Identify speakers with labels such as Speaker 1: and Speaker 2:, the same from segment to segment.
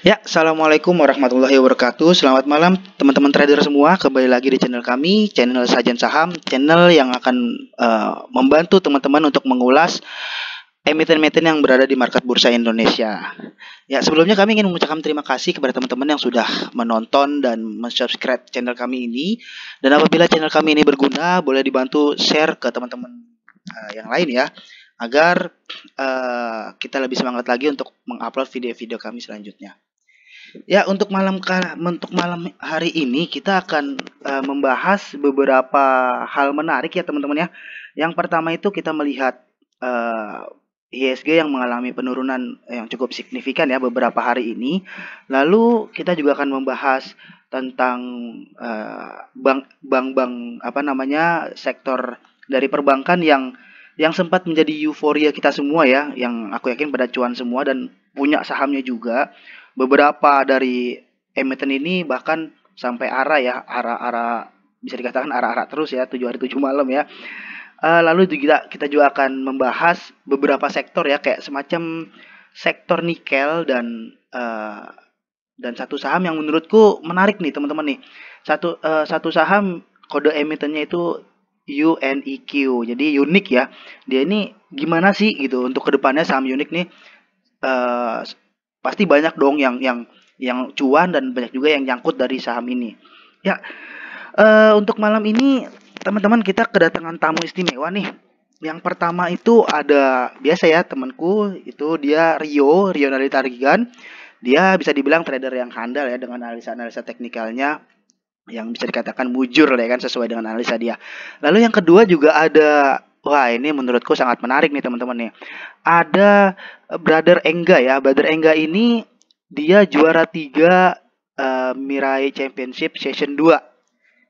Speaker 1: Ya, Assalamualaikum warahmatullahi wabarakatuh. Selamat malam teman-teman trader semua. Kembali lagi di channel kami, channel Sajen Saham, channel yang akan membantu teman-teman untuk mengulas emiten-emiten yang berada di market bursa Indonesia. Ya, sebelumnya kami ingin mengucapkan terima kasih kepada teman-teman yang sudah menonton dan subscribe channel kami ini. Dan apabila channel kami ini berguna, boleh dibantu share ke teman-teman yang lain ya, agar kita lebih semangat lagi untuk mengupload video-video kami selanjutnya. Ya, untuk malam hari ini kita akan membahas beberapa hal menarik ya teman-teman ya. Yang pertama itu kita melihat IHSG yang mengalami penurunan yang cukup signifikan ya beberapa hari ini. Lalu kita juga akan membahas tentang bank-bank apa namanya sektor dari perbankan yang sempat menjadi euforia kita semua ya, yang aku yakin pada cuan semua dan punya sahamnya juga. Beberapa dari emiten ini bahkan sampai arah ya, arah-arah bisa dikatakan arah-arah terus ya, 7 hari 7 malam ya. Lalu kita juga akan membahas beberapa sektor ya, kayak semacam sektor nikel dan satu saham yang menurutku menarik nih teman-teman nih. Satu saham kode emitennya itu UNIQ. Jadi unik ya. Dia ini gimana sih gitu untuk kedepannya saham unik nih. eh Pasti banyak dong yang cuan dan banyak juga yang nyangkut dari saham ini. Ya, untuk malam ini teman-teman kita kedatangan tamu istimewa nih. Yang pertama itu ada biasa ya temanku, itu dia Rio Nalitarigan. Dia bisa dibilang trader yang handal ya dengan analisa-analisa teknikalnya yang bisa dikatakan mujur lah ya kan sesuai dengan analisa dia. Lalu yang kedua juga ada, wah ini menurutku sangat menarik nih teman-teman nih. Ada Brother Engga ya. Brother Engga ini dia juara 3 Mirai Championship Session 2.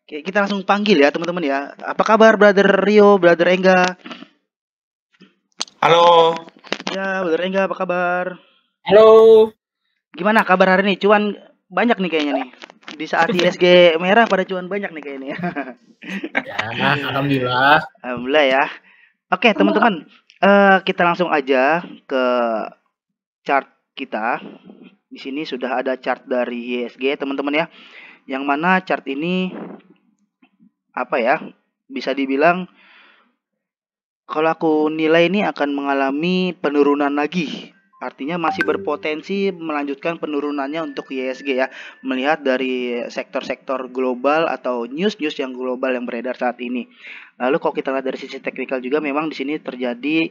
Speaker 1: Oke, kita langsung panggil ya teman-teman ya. Apa kabar Brother Rio, Brother Engga?
Speaker 2: Halo,
Speaker 1: Ya, Brother Engga apa kabar?
Speaker 2: halo.
Speaker 1: Gimana kabar hari ini? Cuan banyak nih kayaknya nih. Di saat ISG merah pada cuan banyak nih kayaknya.
Speaker 2: Ya, alhamdulillah.
Speaker 1: Alhamdulillah ya. Oke, teman-teman. Kita langsung aja ke chart kita. Di sini sudah ada chart dari ISG, teman-teman ya. Yang mana chart ini apa ya? Bisa dibilang kalau aku nilai ini akan mengalami penurunan lagi. Artinya masih berpotensi melanjutkan penurunannya untuk ISG ya. Melihat dari sektor-sektor global atau news-news yang global yang beredar saat ini. Lalu kalau kita lihat dari sisi teknikal juga memang di sini terjadi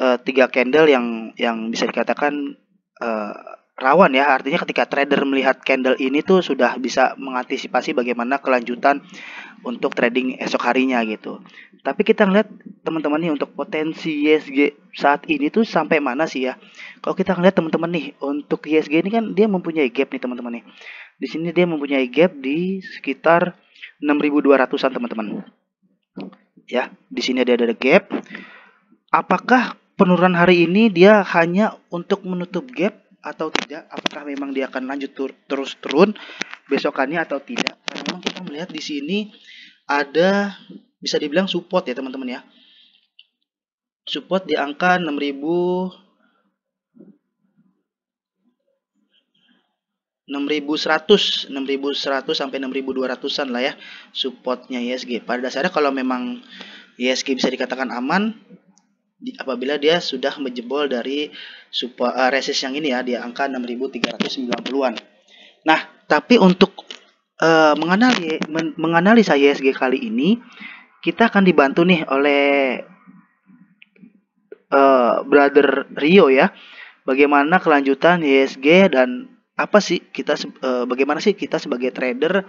Speaker 1: 3 candle yang bisa dikatakan uh, rawan ya. Artinya ketika trader melihat candle ini tuh sudah bisa mengantisipasi bagaimana kelanjutan untuk trading esok harinya gitu. Tapi kita ngeliat teman-teman nih untuk potensi ISG saat ini tuh sampai mana sih ya? Kalau kita ngeliat teman-teman nih untuk ISG ini kan dia mempunyai gap nih teman-teman nih. Di sini dia mempunyai gap di sekitar 6.200-an teman-teman. Ya, di sini dia ada gap. Apakah penurunan hari ini dia hanya untuk menutup gap atau tidak? Apakah memang dia akan lanjut terus turun besokannya atau tidak? Karena memang kita melihat di sini ada bisa dibilang support ya teman-teman ya. Support di angka 6.100 sampai 6.200-an lah ya supportnya ISG. Pada dasarnya kalau memang ISG bisa dikatakan aman apabila dia sudah menjebol dari resist yang ini ya di angka 6.390-an. Nah, tapi untuk menganalisa ISG kali ini kita akan dibantu nih oleh Brother Rio ya. Bagaimana kelanjutan ISG dan apa sih kita bagaimana sih kita sebagai trader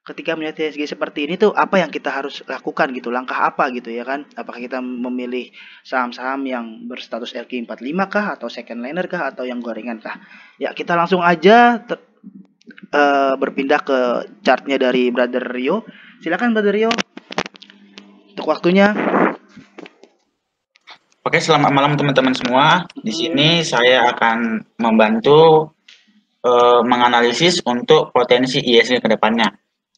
Speaker 1: ketika melihat ISG seperti ini tuh apa yang kita harus lakukan gitu, langkah apa gitu ya kan? Apakah kita memilih saham-saham yang berstatus LQ45 kah atau second liner kah atau yang gorengan kah? Ya, kita langsung aja berpindah ke chartnya dari Brother Rio. Silakan Brother Rio untuk waktunya.
Speaker 2: Oke, selamat malam teman-teman semua. Di sini saya akan membantu menganalisis untuk potensi ISG ke depannya.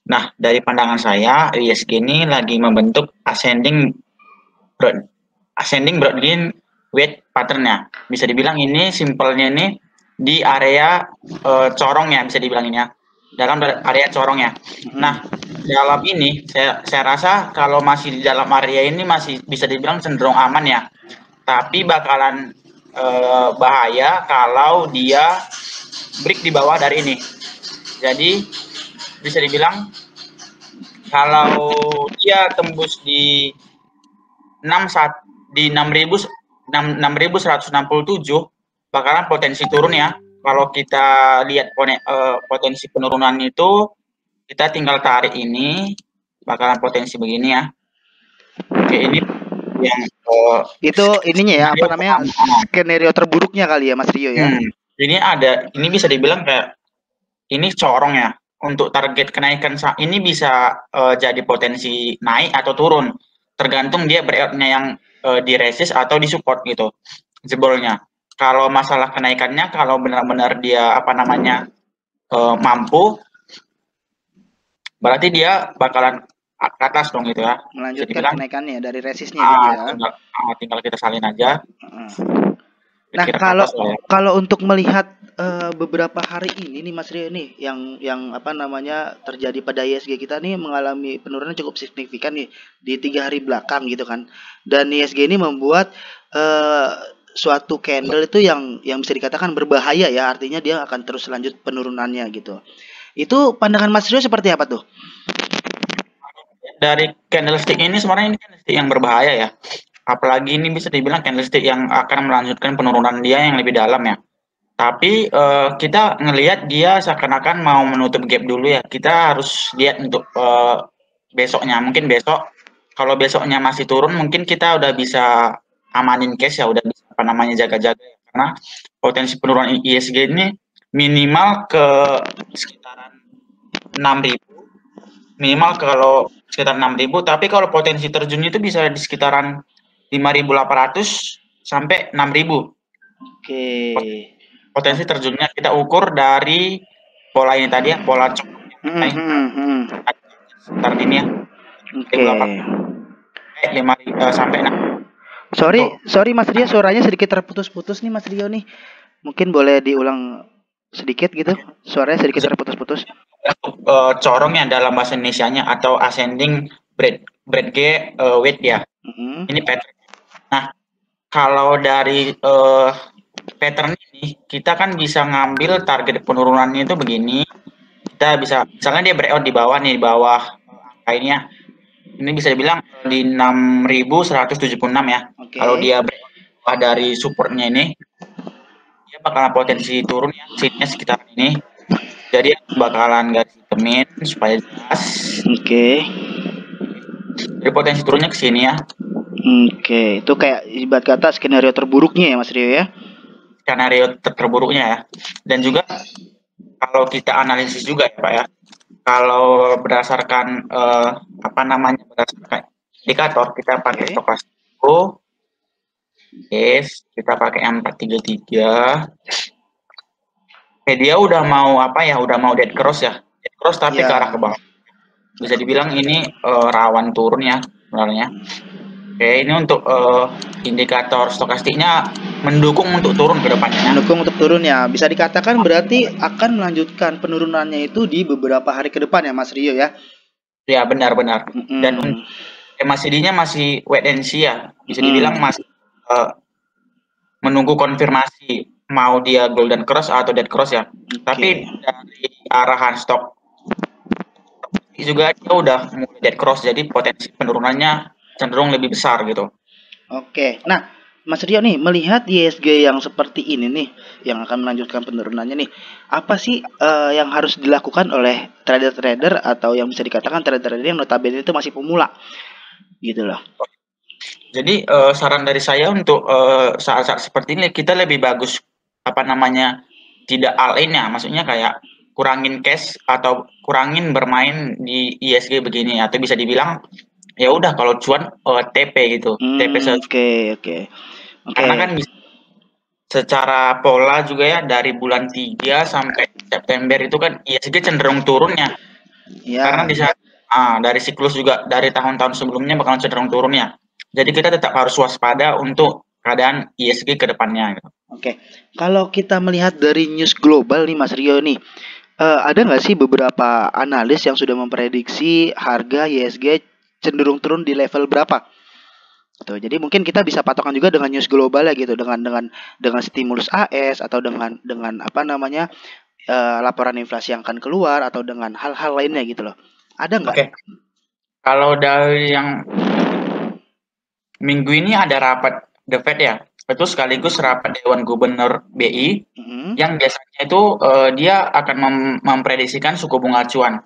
Speaker 2: Nah, dari pandangan saya, ISG ini lagi membentuk ascending broad gain weight pattern-nya. Bisa dibilang ini simpelnya ini di area corong ya, bisa dibilang ini ya, dalam area corong ya. Nah, dalam ini saya rasa kalau masih di dalam area ini masih bisa dibilang cenderung aman ya, tapi bakalan bahaya kalau dia break di bawah dari ini. Jadi bisa dibilang kalau dia tembus di 6.167 bakalan potensi turun ya. Kalau kita lihat potensi penurunan itu, kita tinggal tarik ini, bakalan potensi begini ya. Oke, ini yang
Speaker 1: itu ininya ya, apa namanya, skenario terburuknya kali ya Mas Rio ya.
Speaker 2: Ini bisa dibilang kayak ini corong ya. Untuk target kenaikan ini bisa jadi potensi naik atau turun, tergantung dia breakout-nya yang di resist atau di support gitu jebolnya. Kalau masalah kenaikannya, kalau benar-benar dia mampu, berarti dia bakalan ke atas dong gitu ya.
Speaker 1: Melanjutkan kenaikannya dari resistnya gitu ya.
Speaker 2: Tinggal kita salin aja.
Speaker 1: Nah, kalau untuk melihat beberapa hari ini nih Mas Rio nih, yang apa namanya terjadi pada ISG kita nih mengalami penurunan cukup signifikan nih di 3 hari belakang gitu kan. Dan ISG ini membuat suatu candle itu yang bisa dikatakan berbahaya ya, artinya dia akan terus lanjut penurunannya gitu. Itu pandangan Mas Rio seperti apa tuh?
Speaker 2: Dari candlestick ini sebenarnya ini candlestick yang berbahaya ya. Apalagi ini bisa dibilang candlestick yang akan melanjutkan penurunan dia yang lebih dalam ya. Tapi kita ngelihat dia seakan-akan mau menutup gap dulu ya. Kita harus lihat untuk besoknya. Mungkin besok, kalau besoknya masih turun, mungkin kita udah bisa amanin cash ya, udah bisa jaga-jaga ya. Karena potensi penurunan ISG ini minimal ke sekitaran 6.000, minimal kalau sekitar 6.000, tapi kalau potensi terjunnya itu bisa di sekitaran 5.800 sampai 6.000.
Speaker 1: Oke.
Speaker 2: Potensi terjunnya kita ukur dari pola ini tadi ya, pola coklat sekitar ini ya.
Speaker 1: Oke.
Speaker 2: 5 sampai 6.
Speaker 1: Sorry Mas Rio, suaranya sedikit terputus-putus nih Mas Rio nih. Mungkin boleh diulang sedikit gitu. Suaranya sedikit terputus-putus.
Speaker 2: Corongnya dalam bahasa Indonesianya atau ascending breadth weight ya. Ini pattern. Nah, kalau dari pattern ini kita kan bisa ngambil target penurunannya itu begini. Kita bisa misalnya dia breakout di bawah nih, di bawah angka ini ya. Ini bisa dibilang di 6.176 ya. Kalau dia breakout dari supportnya ini, dia bakalan potensi turun ya, sini sekitar ini. Jadi bakalan garis hitamin supaya jelas.
Speaker 1: Oke.
Speaker 2: Jadi potensi turunnya ke sini ya.
Speaker 1: Oke, itu kayak ibarat kata skenario terburuknya ya Mas Rio ya.
Speaker 2: Skenario terburuknya ya. Dan juga kalau kita analisis juga ya Pak ya. Kalau berdasarkan berdasarkan indikator, kita pakai stokastik. Yes, kita pakai 433. Dia udah mau udah mau dead cross ya. Dead cross tapi ke arah ke bawah. Bisa dibilang ini rawan turun ya sebenarnya. Oke, ini untuk indikator stokastiknya mendukung untuk turun ke depannya.
Speaker 1: Mendukung untuk turun ya. Bisa dikatakan berarti akan melanjutkan penurunannya itu di beberapa hari ke depan ya Mas Rio ya.
Speaker 2: Ya, benar-benar. Dan MACD-nya masih wait and see ya. Bisa dibilang masih menunggu konfirmasi mau dia golden cross atau dead cross ya. Tapi dari arahan stok juga dia udah mulai dead cross, jadi potensi penurunannya cenderung lebih besar gitu.
Speaker 1: Oke. Nah, Mas Rio nih melihat ISG yang seperti ini nih, yang akan melanjutkan penurunannya nih, apa sih yang harus dilakukan oleh trader-trader atau yang bisa dikatakan trader-trader yang notabene itu masih pemula, gitu loh?
Speaker 2: Jadi saran dari saya untuk saat-saat seperti ini kita lebih bagus tidak all in ya, maksudnya kayak kurangin cash atau kurangin bermain di ISG begini, atau bisa dibilang ya udah kalau cuan TP gitu. TP
Speaker 1: Oke.
Speaker 2: Karena kan secara pola juga ya dari bulan 3 sampai September itu kan ISG cenderung turunnya. Ya. Karena di saat dari siklus juga dari tahun-tahun sebelumnya bakalan cenderung turunnya. Jadi kita tetap harus waspada untuk keadaan ISG ke depannya gitu.
Speaker 1: Oke, kalau kita melihat dari news global nih Mas Rio nih, ada nggak sih beberapa analis yang sudah memprediksi harga ISG cenderung turun di level berapa? Tuh, jadi mungkin kita bisa patokan juga dengan news global ya gitu, dengan stimulus AS atau dengan apa namanya laporan inflasi yang akan keluar atau dengan hal-hal lainnya gitu loh. Ada nggak?
Speaker 2: Oke, kalau dari yang minggu ini ada rapat The Fed ya, itu sekaligus rapat Dewan Gubernur BI
Speaker 1: Mhm.
Speaker 2: yang biasanya itu dia akan memprediksikan suku bunga acuan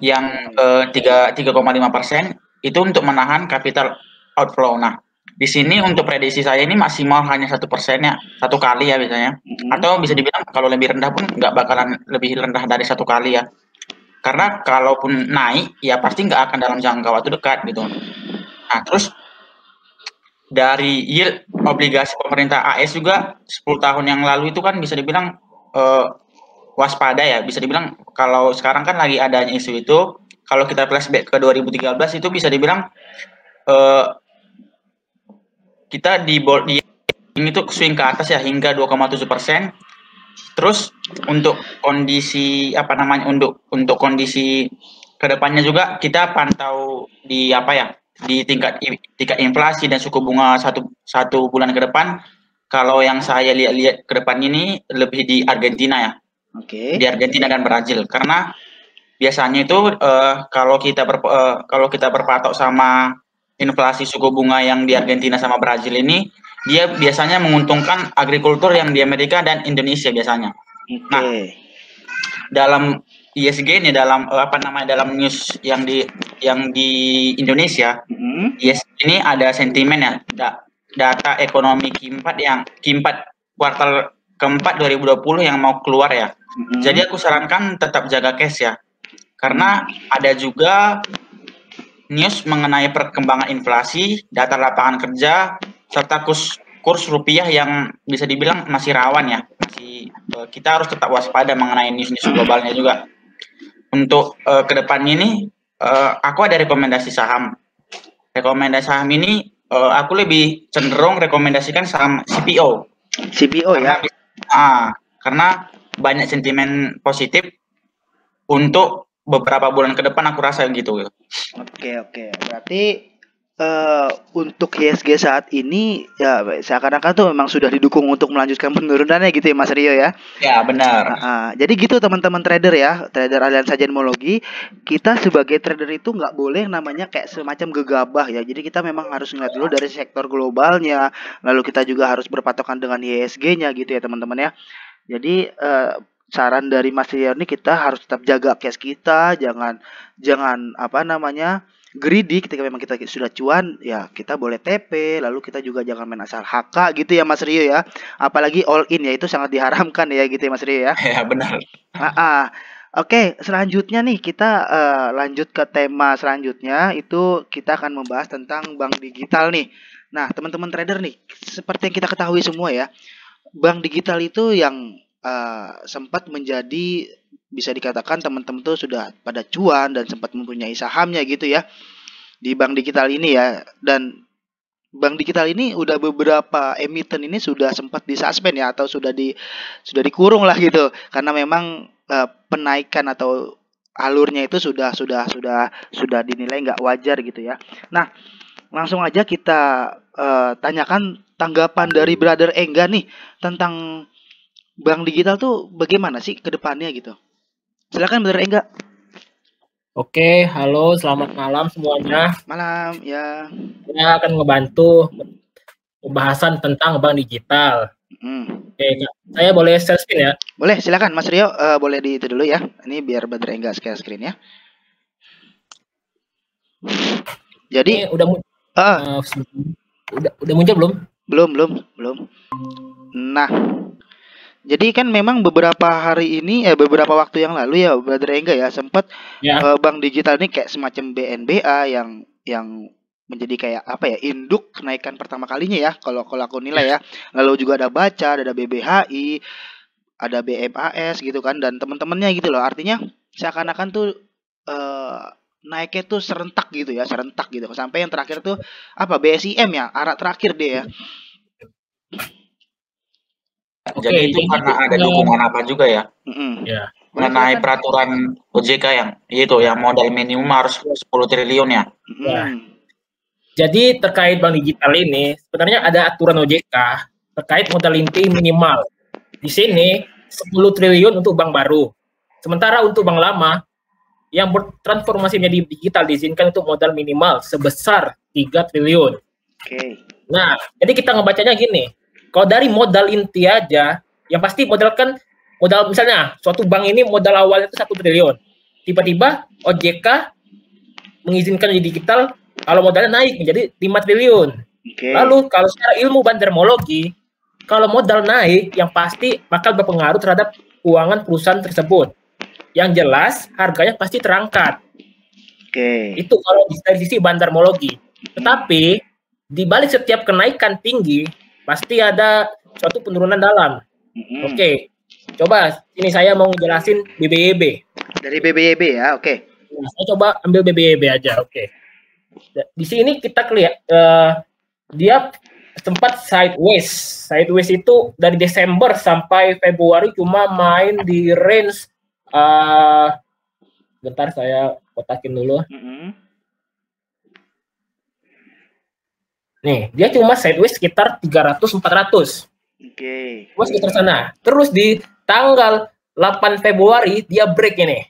Speaker 2: yang
Speaker 1: Oke.
Speaker 2: 3,5% itu untuk menahan capital outflow. Nah, di sini untuk prediksi saya ini maksimal hanya 1% ya, 1 kali ya biasanya.
Speaker 1: Mhm.
Speaker 2: Atau bisa dibilang kalau lebih rendah pun nggak bakalan lebih rendah dari 1 kali ya. Karena kalaupun naik ya pasti nggak akan dalam jangka waktu dekat gitu. Nah, terus dari yield obligasi pemerintah AS juga 10 tahun yang lalu itu kan bisa dibilang waspada ya. Bisa dibilang kalau sekarang kan lagi adanya isu itu, kalau kita flashback ke 2013 itu bisa dibilang eh, kita di ini tuh swing ke atas ya hingga 2,7%. Terus untuk kondisi apa namanya untuk kondisi kedepannya juga kita pantau di apa ya di tingkat inflasi dan suku bunga satu bulan ke depan. Kalau yang saya lihat ke depan ini lebih di Argentina ya,
Speaker 1: Oke.
Speaker 2: di Argentina dan Brazil karena biasanya itu kalau kita berpatok sama inflasi suku bunga yang di Argentina sama Brazil ini, dia biasanya menguntungkan agrikultur yang di Amerika dan Indonesia biasanya.
Speaker 1: Oke.
Speaker 2: Nah, dalam ISG ini dalam dalam news yang di Indonesia,
Speaker 1: Mhm.
Speaker 2: ISG ini ada sentimen ya, data ekonomi Q4 kuartal keempat 2020 yang mau keluar ya. Jadi aku sarankan tetap jaga cash ya. Karena ada juga news mengenai perkembangan inflasi, data lapangan kerja, serta kurs rupiah yang bisa dibilang masih rawan ya. Kita harus tetap waspada mengenai news-news globalnya juga. Untuk kedepannya ini, aku ada rekomendasi saham. Rekomendasi saham ini aku lebih cenderung rekomendasikan saham CPO.
Speaker 1: CPO
Speaker 2: Karena
Speaker 1: ya.
Speaker 2: karena banyak sentimen positif untuk beberapa bulan ke depan aku rasa gitu.
Speaker 1: Oke. Berarti untuk ISG saat ini ya seakan-akan tuh memang sudah didukung untuk melanjutkan penurunannya gitu ya Mas Rio ya.
Speaker 2: Ya, benar.
Speaker 1: Jadi gitu teman-teman trader ya, trader Aliansa Genmologi, kita sebagai trader itu nggak boleh namanya kayak semacam gegabah ya. Jadi kita memang harus ngeliat dulu dari sektor globalnya, lalu kita juga harus berpatokan dengan ISG-nya gitu ya teman-teman ya. Jadi saran dari Mas Rio ini kita harus tetap jaga cash kita, jangan jangan apa namanya greedy ketika memang kita sudah cuan ya kita boleh TP, lalu kita juga jangan main asal HK gitu ya Mas Rio ya, apalagi all in ya itu sangat diharamkan ya gitu ya Mas Rio ya.
Speaker 2: Ya, benar.
Speaker 1: Ah, ah. Oke, selanjutnya nih kita lanjut ke tema selanjutnya itu kita akan membahas tentang bank digital nih. Nah teman-teman trader nih, seperti yang kita ketahui semua ya, bank digital itu yang sempat menjadi bisa dikatakan teman-teman tuh sudah pada cuan dan sempat mempunyai sahamnya gitu ya di bank digital ini ya. Dan bank digital ini udah beberapa emiten ini sudah sempat disuspend ya atau sudah dikurung lah gitu karena memang penaikan atau alurnya itu sudah dinilai nggak wajar gitu ya. Nah, langsung aja kita tanyakan tanggapan dari Brother Engga nih tentang bank digital tuh bagaimana sih ke depannya gitu. Silakan Brother Engga.
Speaker 3: Oke, halo, selamat malam semuanya.
Speaker 1: Malam ya.
Speaker 3: Saya akan ngebantu pembahasan tentang bank digital. Oke, Kak. Saya boleh share screen ya?
Speaker 1: Boleh, silakan Mas Rio, boleh di itu dulu ya. Ini biar Brother Engga share screen ya. Jadi
Speaker 3: Ini udah muncul belum?
Speaker 1: belum. Nah, jadi kan memang beberapa hari ini beberapa waktu yang lalu ya Brother Engga ya sempat
Speaker 3: Ya.
Speaker 1: bank digital ini kayak semacam BNBA yang menjadi kayak apa ya induk kenaikan pertama kalinya ya kalau aku nilai ya. Lalu juga ada Baca, ada BBHI, ada BMAS gitu kan dan teman-temannya gitu loh. Artinya seakan-akan tuh naiknya tuh serentak gitu ya, serentak gitu. Sampai yang terakhir tuh apa BSIM ya, arah terakhir deh ya.
Speaker 2: Jadi itu karena ada dukungan apa juga ya?
Speaker 3: Ya.
Speaker 2: Mengenai peraturan OJK yang modal minimum harus 10 triliun ya.
Speaker 3: Ya. Jadi terkait bank digital ini sebenarnya ada aturan OJK terkait modal inti minimal. Di sini 10 triliun untuk bank baru. Sementara untuk bank lama yang bertransformasi menjadi digital diizinkan untuk modal minimal sebesar 3 triliun. Nah, jadi kita ngebacanya gini. Kalau dari modal inti aja, yang pasti modal misalnya suatu bank ini modal awalnya itu 1 triliun. Tiba-tiba OJK mengizinkan jadi digital kalau modalnya naik menjadi 5 triliun. Lalu kalau secara ilmu bandarmologi, kalau modal naik yang pasti bakal berpengaruh terhadap keuangan perusahaan tersebut. Yang jelas harganya pasti terangkat. Itu kalau dari sisi bandarmologi. Tetapi di balik setiap kenaikan tinggi pasti ada suatu penurunan dalam. Coba ini saya mau jelasin BBYB. Dari BBYB ya, Nah, saya coba ambil BBYB aja, Di sini kita lihat dia sempat sideways. Sideways itu dari Desember sampai Februari cuma main di range bentar saya kotakin dulu. Nih, dia cuma sideways sekitar 300-400. Cuma sekitar sana. Terus di tanggal 8 Februari dia break ini.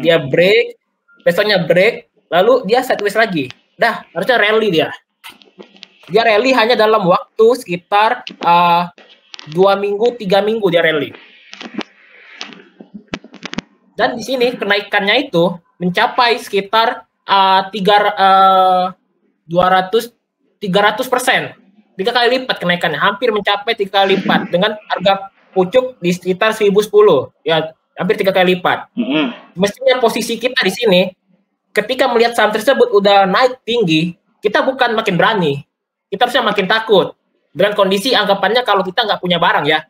Speaker 3: Dia break, besoknya break, lalu dia sideways lagi. Dah, harusnya rally dia. Dia rally hanya dalam waktu sekitar 2 minggu, 3 minggu dia rally. Dan di sini kenaikannya itu mencapai sekitar 300%. 300%, 3 kali lipat kenaikannya, hampir mencapai 3 kali lipat dengan harga pucuk di sekitar 1010, ya hampir 3 kali lipat. Mestinya posisi kita di sini, ketika melihat saham tersebut udah naik tinggi, kita bukan makin berani, kita harusnya makin takut dengan kondisi anggapannya kalau kita nggak punya barang ya.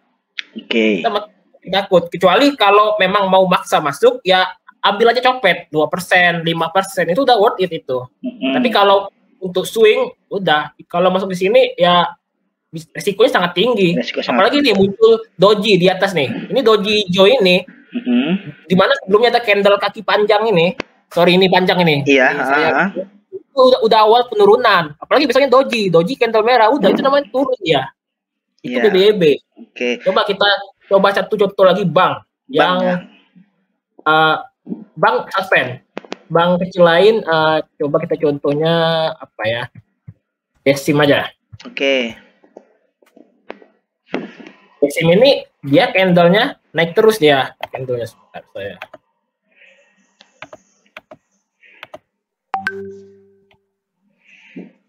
Speaker 3: Kita makin takut, kecuali kalau memang mau maksa masuk, ya ambil aja copet 2%, 5%, itu udah worth it itu. Tapi kalau untuk swing, udah. Kalau masuk di sini, ya resikonya sangat tinggi. Apalagi nih muncul doji di atas nih. Ini doji hijau ini, di mana sebelumnya ada candle kaki panjang ini. Sorry, ini panjang ini. Iya. Itu udah awal penurunan. Apalagi biasanya doji candle merah. Udah, itu namanya turun ya. Itu BBYB. Coba kita coba satu contoh lagi bank. Yang bank suspend. Bank kecil lain, coba kita contohnya apa ya? Exim aja. Exim ini dia candlenya naik terus dia. Candlenya sebentar saya.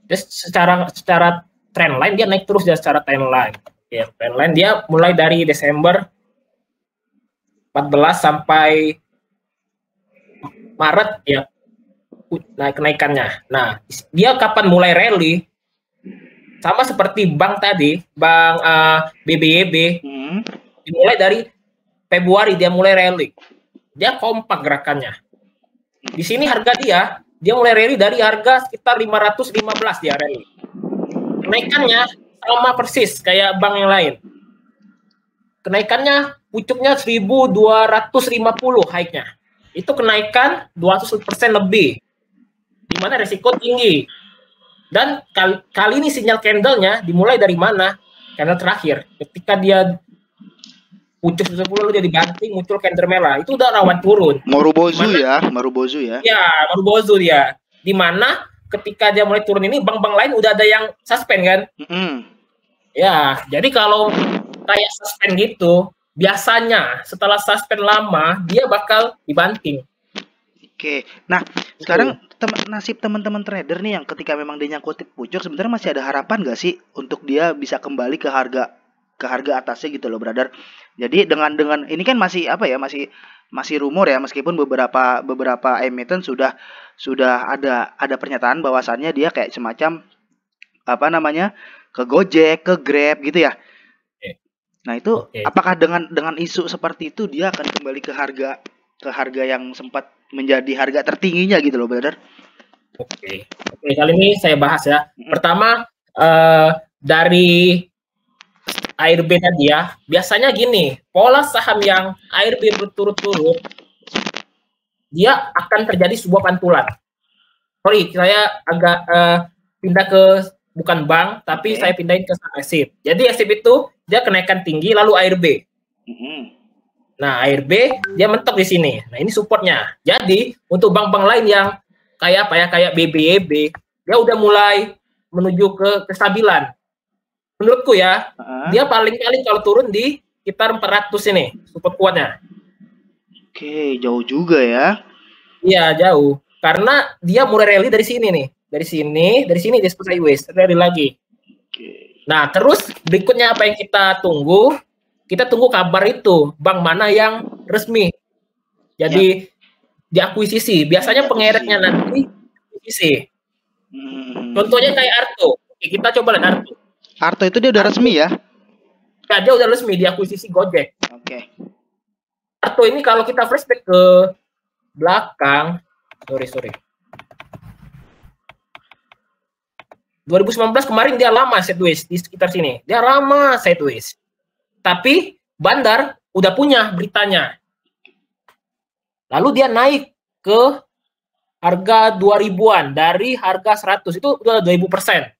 Speaker 3: Terus secara trend line dia naik terus ya, secara trend line. Ya, trend line dia mulai dari Desember 14 sampai Maret ya naik kenaikannya. Nah, dia kapan mulai rally? Sama seperti bank tadi, bank BBYB, dimulai dari Februari dia mulai rally. Dia kompak gerakannya. Di sini harga dia mulai rally dari harga sekitar 515 dia rally. Kenaikannya sama persis kayak bank yang lain. Kenaikannya pucuknya 1250 high-nya. Itu kenaikan 200% lebih, di mana resiko tinggi. Dan kali ini sinyal candlenya dimulai dari mana? Candle terakhir, ketika dia pucuk 10 dia dibanting, muncul candle merah, itu udah rawan turun.
Speaker 1: Marubozu ya.
Speaker 3: Ya, Marubozu dia. Di mana ketika dia mulai turun ini, bank-bank lain udah ada yang suspend kan? Ya, jadi kalau kayak suspend gitu, biasanya setelah suspend lama dia bakal dibanting.
Speaker 1: Nah sekarang nasib teman-teman trader nih yang ketika memang dia nyangkut pucuk, sebenarnya masih ada harapan nggak sih untuk dia bisa kembali ke harga atasnya gitu loh, brother. Jadi dengan ini kan masih apa ya, masih rumor ya, meskipun beberapa emiten sudah ada pernyataan bahwasannya dia kayak semacam apa namanya, ke Gojek, ke Grab gitu ya. Nah itu apakah dengan isu seperti itu dia akan kembali ke harga yang sempat menjadi harga tertingginya gitu loh, brother?
Speaker 3: Oke, kali ini saya bahas ya. Pertama dari ARB tadi ya, biasanya gini, pola saham yang ARB berturut-turut, dia akan terjadi sebuah pantulan. Sorry, saya agak pindah ke bukan bank, tapi saya pindahin ke saham ASIP. Jadi ASIP itu dia kenaikan tinggi, lalu ARB. Nah, ARB dia mentok di sini. Nah, ini supportnya. Jadi untuk bank-bank lain yang kayak apa ya, kayak BBYB, dia udah mulai menuju ke kestabilan. Menurutku ya, dia paling-paling kalau turun di sekitar 400 ini, support kuatnya.
Speaker 1: Oke, jauh juga ya.
Speaker 3: Iya, jauh. Karena dia mulai rally dari sini nih. Dari sini dia sideways, rally lagi. Nah, terus berikutnya apa yang kita tunggu? Kita tunggu kabar itu, bank mana yang resmi. Jadi diakuisisi. Biasanya pengereknya nanti akuisisi. Contohnya kayak Arto. Oke, kita coba lihat Arto.
Speaker 1: Arto itu dia udah resmi ya?
Speaker 3: Ya, dia udah resmi diakuisisi Gojek.
Speaker 1: Oke.
Speaker 3: Arto ini kalau kita flashback ke belakang, sorry. 2019 kemarin dia lama sideways di sekitar sini. Dia lama sideways. Tapi Bandar udah punya beritanya. Lalu dia naik ke harga 2000-an dari harga 100 itu udah 2000%.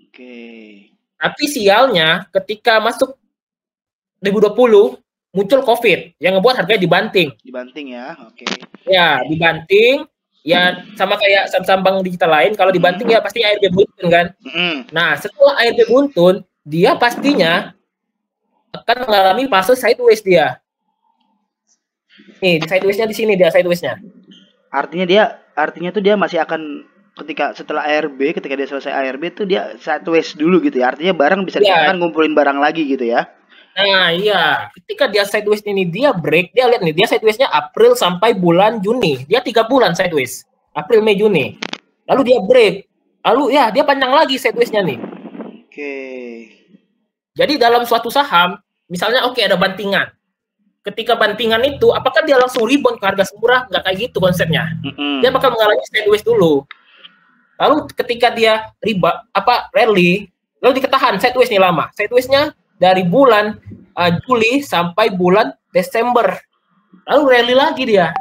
Speaker 1: Oke.
Speaker 3: Tapi sialnya ketika masuk 2020 muncul COVID yang ngebuat harganya dibanting.
Speaker 1: Dibanting ya, oke.
Speaker 3: Ya, dibanting. Ya sama kayak saham-saham bank digital lain, kalau dibanting ya pasti ARB buntun kan. Nah, setelah ARB buntun, dia pastinya akan mengalami fase sideways dia. Nih, di sideways-nya di sini dia sideways-nya.
Speaker 1: Artinya tuh dia masih akan setelah ARB, ketika dia selesai ARB tuh dia sideways dulu gitu ya. Artinya barang bisa dikatakan ngumpulin barang lagi gitu ya.
Speaker 3: Nah, iya. Ketika dia sideways ini dia break, dia lihat nih, dia sideways-nya April sampai bulan Juni. Dia 3 bulan sideways. April, Mei, Juni. Lalu dia break. Lalu ya, dia panjang lagi sideways-nya nih.
Speaker 1: Oke.
Speaker 3: Jadi dalam suatu saham, misalnya ada bantingan. Ketika bantingan itu, apakah dia langsung rebound ke harga semurah? Nggak kayak gitu konsepnya. Dia bakal mengalami sideways dulu. Lalu ketika dia rally, lalu diketahan sideways nih lama. Sideways-nya dari bulan Juli sampai bulan Desember. Lalu rally lagi dia.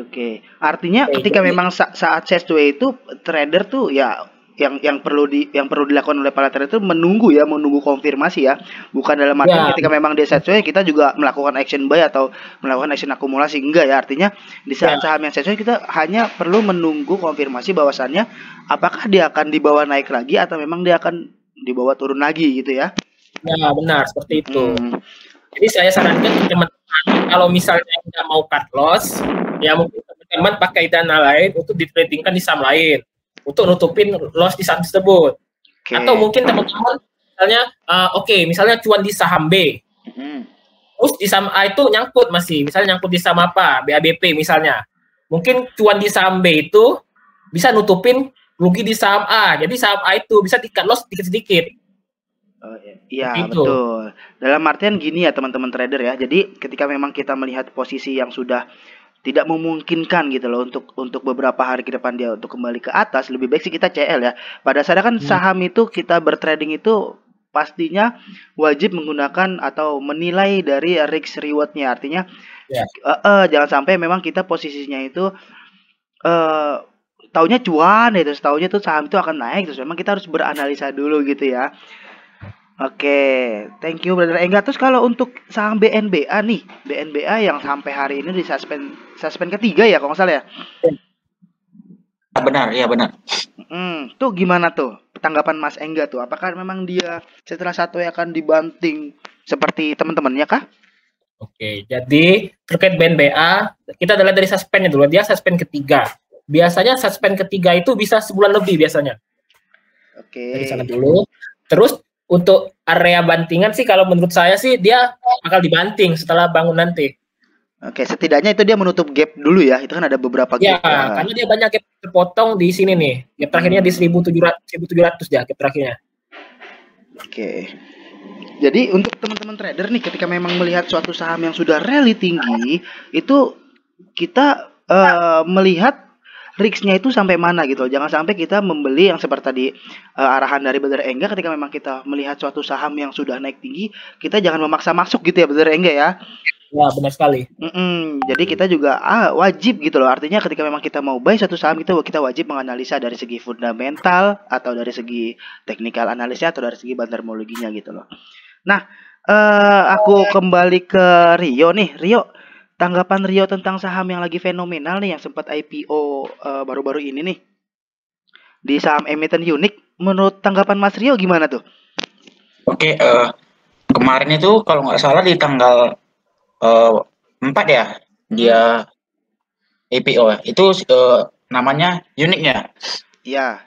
Speaker 1: Oke. Artinya ketika memang saat sideways itu trader tuh ya yang perlu dilakukan oleh para trader itu menunggu konfirmasi ya, bukan dalam arti ketika memang dia sideways kita juga melakukan action buy atau melakukan action akumulasi, enggak ya. Artinya di saat saham yang sideways kita hanya perlu menunggu konfirmasi bahwasannya apakah dia akan dibawa naik lagi atau memang dia akan dibawa turun lagi gitu ya.
Speaker 3: Ya benar seperti itu. Jadi saya sarankan teman-teman kalau misalnya nggak mau cut loss, ya mungkin teman-teman pakai dana lain untuk ditradingkan di saham lain untuk nutupin loss di saham tersebut. Atau mungkin teman-teman misalnya cuan di saham B. Terus di saham A itu nyangkut misalnya nyangkut di saham apa? BABP misalnya. Mungkin cuan di saham B itu bisa nutupin rugi di saham A. Jadi saham A itu bisa di-cut loss sedikit-sedikit.
Speaker 1: Iya, betul. Dalam artian gini ya teman-teman trader ya. Jadi ketika memang kita melihat posisi yang sudah tidak memungkinkan gitu loh untuk beberapa hari ke depan dia untuk kembali ke atas, lebih baik sih kita CL ya. Pada saat kan saham itu kita bertrading itu pastinya wajib menggunakan atau menilai dari risk reward-nya. Artinya jangan sampai memang kita posisinya itu taunya cuan ya, terus taunya tuh saham itu akan naik, terus memang kita harus beranalisa dulu gitu ya. Oke, thank you Brother Engga. Terus kalau untuk saham BNBA nih, BNBA yang sampai hari ini di suspend ketiga ya kalau nggak salah ya?
Speaker 2: Benar, iya benar.
Speaker 1: Tuh gimana tuh tanggapan Mas Engga tuh? Apakah memang dia setelah satu akan dibanting seperti teman-temannya kah?
Speaker 3: Oke, jadi terkait BNBA, kita lihat dari suspendnya dulu. Dia suspend ketiga. Biasanya suspend ketiga itu bisa sebulan lebih biasanya.
Speaker 1: Oke.
Speaker 3: Dari sana dulu. Terus untuk area bantingan sih kalau menurut saya sih dia bakal dibanting setelah bangun nanti.
Speaker 1: Oke, setidaknya itu dia menutup gap dulu ya. Itu kan ada beberapa gap.
Speaker 3: Ya, karena dia banyak gap terpotong di sini nih. Gap terakhirnya di 1700 ya gap terakhirnya.
Speaker 1: Oke. Jadi untuk teman-teman trader nih ketika memang melihat suatu saham yang sudah rally tinggi, itu kita melihat risknya itu sampai mana gitu. Jangan sampai kita membeli yang seperti tadi arahan dari Brother Engga, ketika memang kita melihat suatu saham yang sudah naik tinggi, kita jangan memaksa masuk gitu ya Brother Engga ya.
Speaker 3: Ya, benar sekali.
Speaker 1: Jadi kita juga wajib gitu loh. Artinya ketika memang kita mau buy satu saham, kita wajib menganalisa dari segi fundamental atau dari segi technical analisnya atau dari segi bandarmologinya gitu loh. Nah, aku kembali ke Rio nih. Rio, tanggapan Rio tentang saham yang lagi fenomenal nih yang sempat IPO baru-baru ini nih. Di saham emiten unik, menurut tanggapan Mas Rio gimana tuh?
Speaker 2: Oke, kemarin itu kalau nggak salah di tanggal 4 ya, dia IPO ya. Itu namanya uniknya.
Speaker 1: Iya.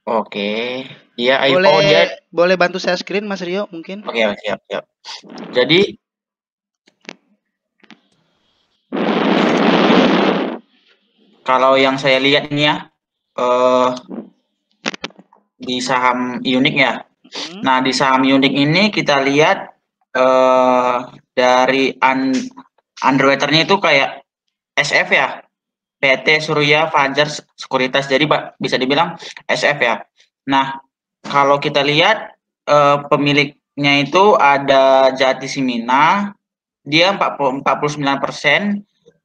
Speaker 2: Oke, dia IPO dia.
Speaker 1: Boleh bantu saya screen Mas Rio mungkin?
Speaker 2: Oke, siap. Jadi kalau yang saya lihat ini ya, di saham unik ya. Nah, di saham unik ini kita lihat dari underwriter-nya itu kayak SF ya, PT Surya Fajar Sekuritas. Jadi bisa dibilang SF ya. Nah, kalau kita lihat pemiliknya itu ada Jati Simina, dia 49%,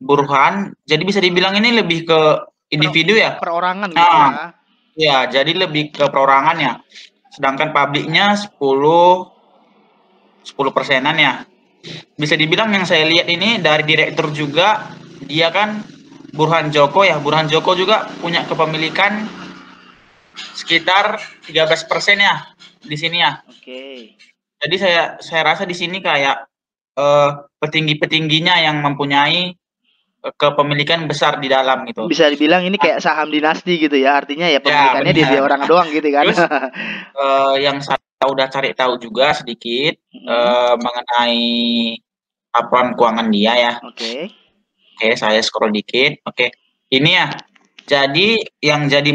Speaker 2: Burhan. Jadi bisa dibilang ini lebih ke individu ya.
Speaker 1: Perorangan gitu ya.
Speaker 2: Ya, jadi lebih ke perorangan ya. Sedangkan publiknya 10%-an ya. Bisa dibilang yang saya lihat ini dari direktur juga, dia kan Burhan Joko ya. Burhan Joko juga punya kepemilikan sekitar 13% ya di sini ya.
Speaker 1: Oke.
Speaker 2: Jadi saya rasa di sini kayak petinggi-petingginya yang mempunyai kepemilikan besar di dalam gitu.
Speaker 1: Bisa dibilang ini kayak saham dinasti gitu ya. Artinya ya pemilikannya dia orang doang gitu kan.
Speaker 2: Terus yang saya udah cari tahu juga sedikit mengenai laporan keuangan dia ya. Oke, saya scroll dikit. Oke. Ini ya. Jadi yang jadi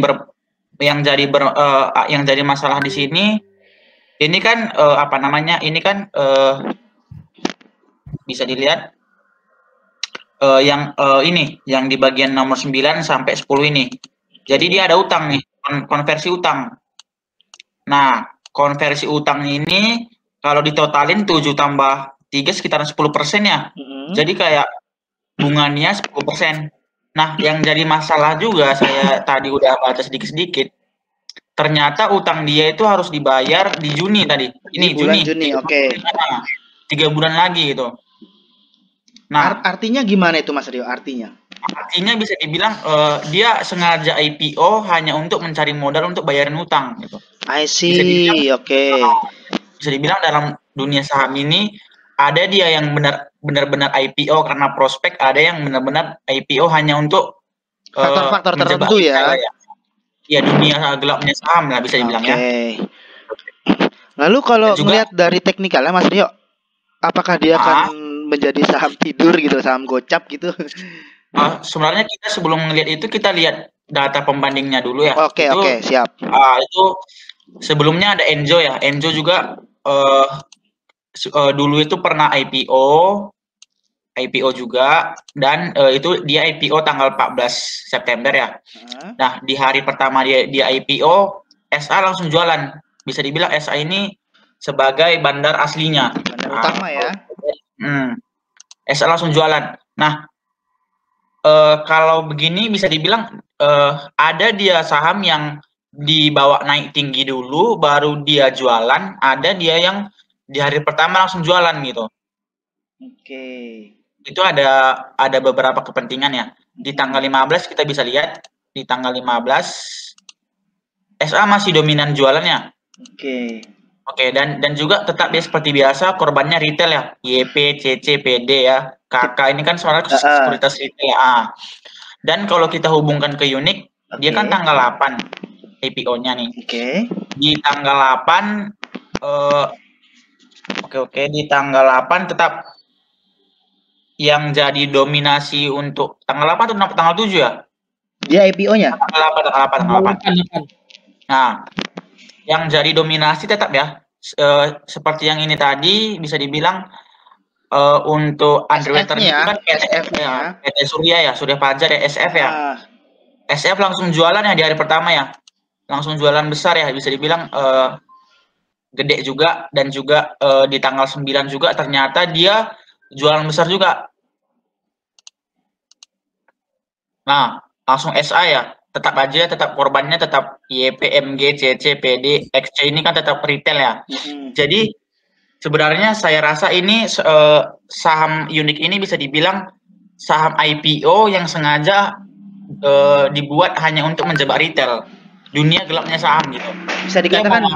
Speaker 2: masalah di sini ini kan ini kan bisa dilihat yang di bagian nomor 9 sampai 10 ini. Jadi dia ada utang nih, konversi utang. Nah, konversi utang ini kalau ditotalin 7 tambah 3 sekitaran 10% ya. Jadi kayak bunganya 10%. Nah, yang jadi masalah juga saya tadi udah baca sedikit-sedikit. Ternyata utang dia itu harus dibayar di Juni tadi. Ini Juni,
Speaker 1: oke.
Speaker 2: 3 bulan lagi gitu. Nah,
Speaker 1: artinya gimana itu Mas Rio? Artinya
Speaker 2: bisa dibilang dia sengaja IPO hanya untuk mencari modal untuk bayarin utang gitu.
Speaker 1: I see, oke.
Speaker 2: Bisa dibilang dalam dunia saham ini ada dia yang benar-benar IPO karena prospek, ada yang benar-benar IPO hanya untuk
Speaker 1: faktor-faktor tertentu ya.
Speaker 2: Ya dunia gelapnya saham lah bisa dibilang ya.
Speaker 1: Lalu kalau melihat dari teknikalnya Mas Rio, apakah dia akan menjadi saham tidur gitu, saham gocap gitu?
Speaker 2: Sebenarnya kita sebelum melihat itu kita lihat data pembandingnya dulu ya.
Speaker 1: Oke, siap.
Speaker 2: Itu sebelumnya ada Enjo ya. Enjo juga dulu itu pernah IPO juga dan itu dia IPO tanggal 14 September ya. Nah, di hari pertama dia IPO, SA langsung jualan. Bisa dibilang SA ini sebagai bandar aslinya.
Speaker 1: Bandar utama ya.
Speaker 2: SA langsung jualan. Nah, kalau begini bisa dibilang ada dia saham yang dibawa naik tinggi dulu, baru dia jualan. Ada dia yang di hari pertama langsung jualan gitu.
Speaker 1: Oke.
Speaker 2: Itu ada beberapa kepentingan ya. Di tanggal 15 kita bisa lihat di tanggal 15 SA masih dominan jualannya. Oke, dan juga tetap dia seperti biasa korbannya retail ya. YP, CC, PD ya. KK ini kan soalnya sekuritas retail ya. Dan kalau kita hubungkan ke unik, dia kan tanggal 8 IPO-nya nih. Di tanggal 8 di tanggal 8 tetap yang jadi dominasi untuk tanggal 8 atau tanggal 7 ya?
Speaker 1: Dia IPO-nya?
Speaker 2: Tanggal 8. Nah, yang jadi dominasi tetap ya, seperti yang ini tadi bisa dibilang untuk underwriter itu kan PT Surya ya, Surya Fajar ya, SF ya. SF langsung jualan ya di hari pertama ya. Langsung jualan besar ya, bisa dibilang gede juga, dan juga di tanggal 9 juga ternyata dia jualan besar juga. Nah, langsung SA ya. Tetap aja, tetap korbannya tetap YP, MG, CC, PD, XC ini kan tetap retail ya. Jadi sebenarnya saya rasa ini saham unik ini bisa dibilang saham IPO yang sengaja dibuat hanya untuk menjebak retail. Dunia gelapnya saham gitu.
Speaker 1: Bisa dikatakan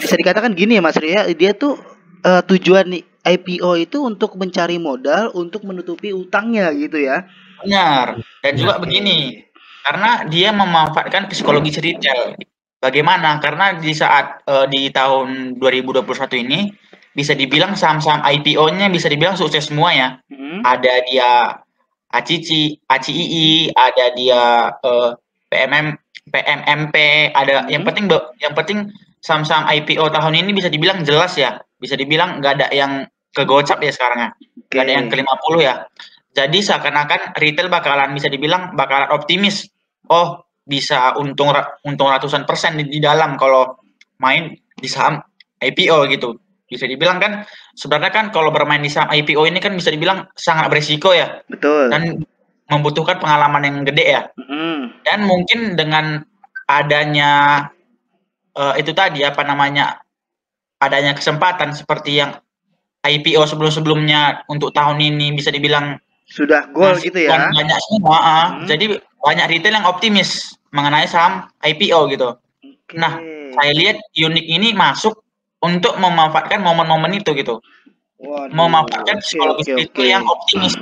Speaker 1: bisa dikatakan gini ya Mas Ria, dia tuh tujuan IPO itu untuk mencari modal untuk menutupi utangnya gitu ya.
Speaker 2: Benar. Dan juga begini, karena dia memanfaatkan psikologis retail. Bagaimana? Karena di saat di tahun 2021 ini bisa dibilang saham-saham IPO-nya bisa dibilang sukses semua ya. Ada dia ACII, ada dia PMMP, ada yang penting saham-saham IPO tahun ini bisa dibilang jelas ya. Bisa dibilang nggak ada yang kegocap ya sekarang ya. Nggak ada yang ke-50 ya. Jadi seakan-akan retail bisa dibilang bakalan optimis. Oh, bisa untung ratusan persen di dalam kalau main di saham IPO gitu. Bisa dibilang kan sebenarnya kan kalau bermain di saham IPO ini kan bisa dibilang sangat berisiko ya.
Speaker 1: Betul.
Speaker 2: Dan membutuhkan pengalaman yang gede ya. Dan mungkin dengan adanya itu tadi adanya kesempatan seperti yang IPO sebelum-sebelumnya untuk tahun ini bisa dibilang
Speaker 1: sudah gol gitu ya.
Speaker 2: Banyak semua. Jadi banyak retail yang optimis mengenai saham IPO gitu. Nah, saya lihat unik ini masuk untuk memanfaatkan momen-momen itu gitu. Memanfaatkan psikologis retail yang optimis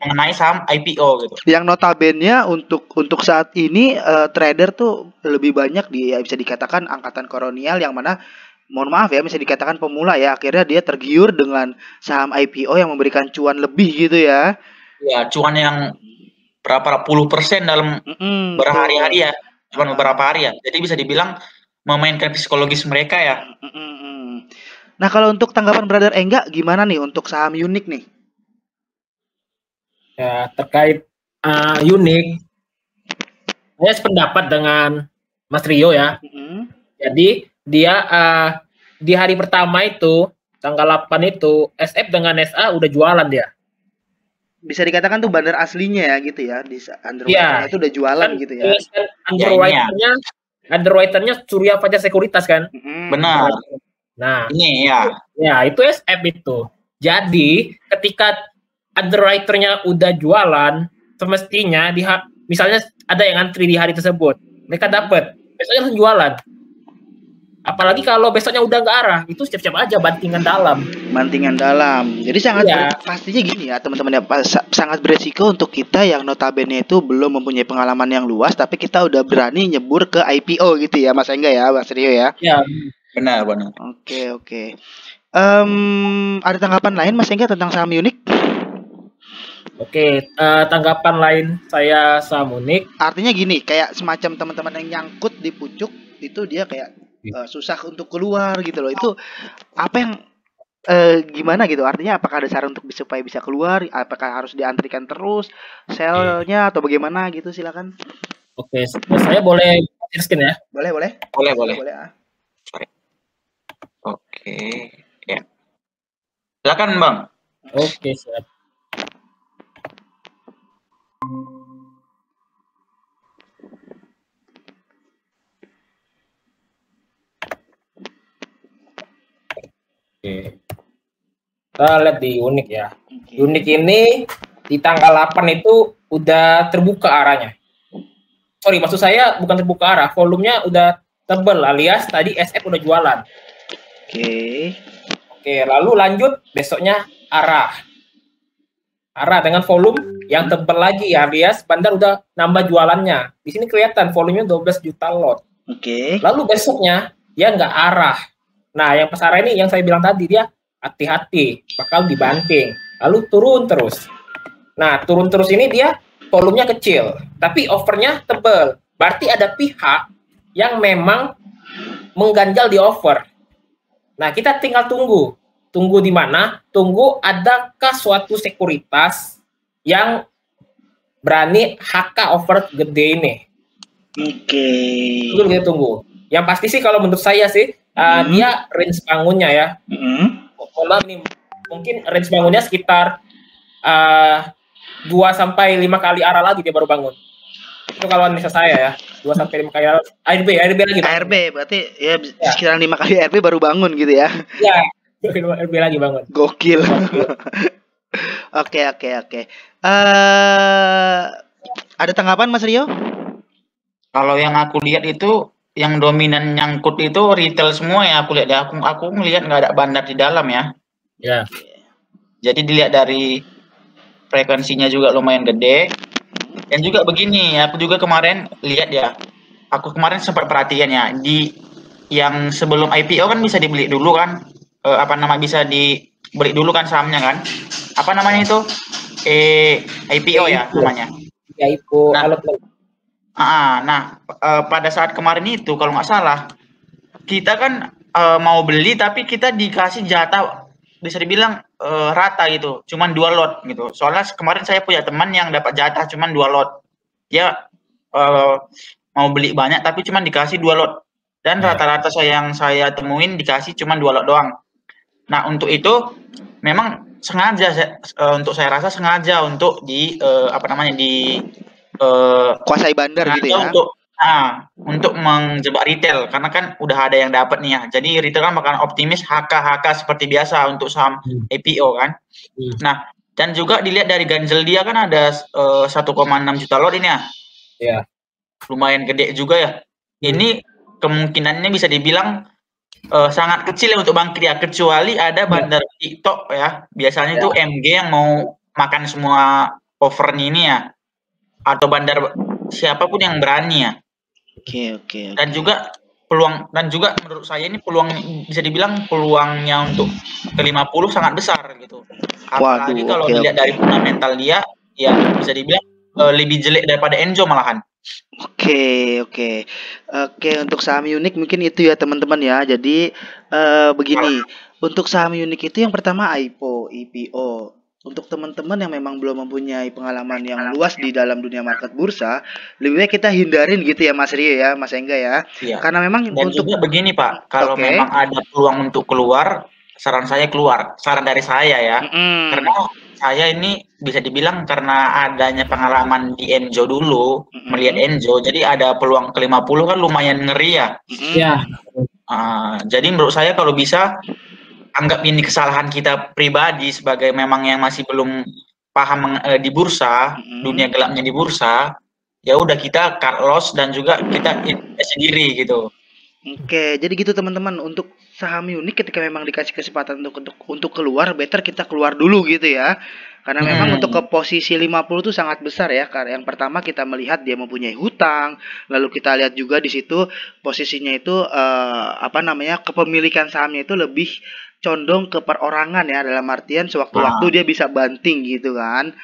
Speaker 2: mengenai saham IPO gitu.
Speaker 1: Yang notabene untuk saat ini trader tuh lebih banyak bisa dikatakan angkatan kolonial, yang mana mohon maaf ya bisa dikatakan pemula ya, akhirnya dia tergiur dengan saham IPO yang memberikan cuan lebih gitu ya.
Speaker 2: Ya, cuan yang berapa puluh persen dalam berhari-hari ya, cuma beberapa hari ya. Jadi bisa dibilang memainkan psikologis mereka ya.
Speaker 1: Nah, kalau untuk tanggapan Brother Engga gimana nih untuk saham unik nih?
Speaker 3: Ya, terkait unik, saya sependapat dengan Mas Rio ya. Jadi dia di hari pertama itu tanggal 8 itu SF dengan SA udah jualan dia.
Speaker 1: Bisa dikatakan tuh bandar aslinya ya gitu ya, di underwriternya itu udah jualan
Speaker 3: kan,
Speaker 1: gitu ya.
Speaker 3: Underwriternya Surya Fajar Sekuritas kan.
Speaker 2: Benar.
Speaker 3: Nah,
Speaker 2: ini ya.
Speaker 3: Ya, itu SF itu. Jadi, ketika underwriternya udah jualan, semestinya misalnya ada yang antri di hari tersebut, mereka dapat, besoknya langsung jualan. Apalagi kalau besoknya udah nggak arah, itu siap-siap aja bantingan dalam.
Speaker 1: Jadi sangat pastinya gini ya teman-teman ya, sangat beresiko untuk kita yang notabene itu belum mempunyai pengalaman yang luas, tapi kita udah berani nyebur ke IPO gitu ya Mas Engga ya, Mas Rio ya.
Speaker 3: Ya,
Speaker 2: benar.
Speaker 1: Oke. Ada tanggapan lain Mas Engga tentang saham unik?
Speaker 3: Oke, tanggapan lain saya saham unik.
Speaker 1: Artinya gini, kayak semacam teman-teman yang nyangkut di pucuk itu dia kayak susah untuk keluar gitu loh. Itu apa yang gimana gitu? Artinya apakah ada saran untuk supaya bisa keluar? Apakah harus diantrikan terus selnya atau bagaimana gitu? Silakan.
Speaker 3: Oke, saya boleh screen ya?
Speaker 1: Boleh.
Speaker 2: Sorry. Oke, ya. Silakan Bang.
Speaker 3: Oke, siap. Oke. Kita lihat di unik ya. Unik ini di tanggal 8 itu udah terbuka arahnya. Sorry, maksud saya bukan terbuka arah, volumenya udah tebel alias tadi SF udah jualan. Oke, lalu lanjut besoknya arah dengan volume yang tebal lagi alias bandar udah nambah jualannya. Di sini kelihatan volumenya 12 juta lot. Lalu besoknya dia nggak arah. Nah, yang pas arah ini yang saya bilang tadi, dia hati-hati bakal dibanting. Lalu turun terus. Nah, turun terus ini dia volumenya kecil, tapi offernya tebal. Berarti ada pihak yang memang mengganjal di offer. Nah, kita tinggal tunggu. Tunggu di mana? Tunggu adakah suatu sekuritas yang berani HK over gede ini.
Speaker 1: Oke.
Speaker 3: Itu kita tunggu. Yang pasti sih kalau menurut saya sih dia range bangunnya ya. Mohon maaf nih, mungkin range bangunnya sekitar 2 sampai 5 kali arah lagi dia baru bangun. Itu kalau analisa saya ya, 2 sampai 5 kali arah. ARB lagi.
Speaker 1: ARB berarti ya sekitar 5 kali ARB baru bangun gitu ya.
Speaker 3: Iya, ARB lagi bangun.
Speaker 1: Gokil. Oke. Ada tanggapan Mas Rio?
Speaker 2: Kalau yang aku lihat itu yang dominan nyangkut itu retail semua ya aku lihat ya. Aku ngelihat nggak ada bandar di dalam ya.
Speaker 3: Ya.
Speaker 2: Jadi dilihat dari frekuensinya juga lumayan gede. Dan juga begini, aku juga kemarin lihat ya. Aku kemarin sempat perhatian ya di yang sebelum IPO kan bisa dibeli dulu kan. Bisa dibeli dulu kan sahamnya kan. Apa namanya itu? IPO ya namanya.
Speaker 3: Ya IPO.
Speaker 2: Pada saat kemarin itu kalau nggak salah kita kan mau beli tapi kita dikasih jatah bisa dibilang rata gitu, cuman 2 lot gitu. Soalnya kemarin saya punya teman yang dapat jatah cuman 2 lot. Dia mau beli banyak tapi cuman dikasih 2 lot. Dan rata-rata yang saya temuin dikasih cuman 2 lot doang. Nah, untuk itu memang sengaja untuk saya rasa sengaja untuk
Speaker 1: kuasai bandar gitu ya.
Speaker 2: Untuk menjebak retail karena kan udah ada yang dapat nih ya. Jadi retail kan bakal optimis HK seperti biasa untuk saham IPO kan. Nah, dan juga dilihat dari ganjel dia kan ada 1,6 juta lot ini ya.
Speaker 3: Iya.
Speaker 2: Lumayan gede juga ya. Ini kemungkinannya bisa dibilang sangat kecil ya untuk bangkit ya, kecuali ada bandar TikTok ya. Biasanya itu MG yang mau makan semua offernya ini ya. Atau bandar siapapun yang berani ya.
Speaker 1: Oke.
Speaker 2: Dan juga menurut saya ini peluang bisa dibilang peluangnya untuk ke 50 sangat besar gitu. Apalagi kalau dilihat dari fundamental dia ya bisa dibilang lebih jelek daripada Enjo malahan.
Speaker 1: Oke, untuk saham unik mungkin itu ya teman-teman ya. Jadi begini, untuk saham unik itu yang pertama IPO. Untuk teman-teman yang memang belum mempunyai pengalaman yang luas di dalam dunia market bursa, lebih baik kita hindarin gitu ya Mas Rio ya, Mas Engga ya.
Speaker 2: Iya.
Speaker 1: Karena memang
Speaker 2: dan
Speaker 1: untuk
Speaker 2: juga begini Pak, kalau memang ada peluang untuk keluar, saran dari saya ya. Karena saya ini bisa dibilang karena adanya pengalaman di Enjo dulu, melihat Enjo, jadi ada peluang ke 50 kan lumayan ngeri ya.
Speaker 3: Iya.
Speaker 2: Jadi menurut saya kalau bisa anggap ini kesalahan kita pribadi sebagai memang yang masih belum paham di bursa, dunia gelapnya di bursa, ya udah kita cut loss dan juga kita sendiri gitu.
Speaker 1: Oke, jadi gitu teman-teman. Untuk saham unik ketika memang dikasih kesempatan untuk keluar, better kita keluar dulu gitu ya. Karena memang untuk ke posisi 50 itu sangat besar ya. Karena yang pertama kita melihat dia mempunyai hutang, lalu kita lihat juga di situ posisinya itu kepemilikan sahamnya itu lebih condong ke perorangan ya, dalam artian sewaktu-waktu dia bisa banting gitu kan.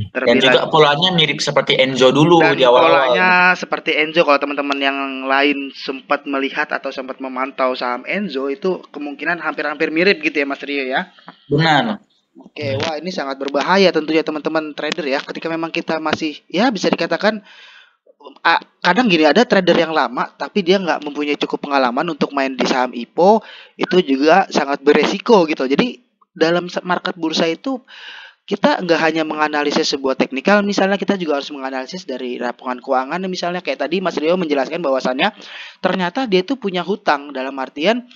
Speaker 2: Dan juga polanya mirip seperti Enjo dulu di awal-awal.
Speaker 1: Polanya seperti Enjo, kalau teman-teman yang lain sempat melihat atau sempat memantau saham Enjo itu kemungkinan hampir-hampir mirip gitu ya Mas Rio ya.
Speaker 2: Benar.
Speaker 1: Oke, wah ini sangat berbahaya tentunya teman-teman trader ya, ketika memang kita masih ya bisa dikatakan kadang gini, ada trader yang lama tapi dia nggak mempunyai cukup pengalaman untuk main di saham IPO, itu juga sangat beresiko gitu. Jadi dalam market bursa itu kita nggak hanya menganalisis sebuah teknikal, misalnya kita juga harus menganalisis dari laporan keuangan. Misalnya kayak tadi Mas Rio menjelaskan bahwasannya ternyata dia itu punya hutang, dalam artian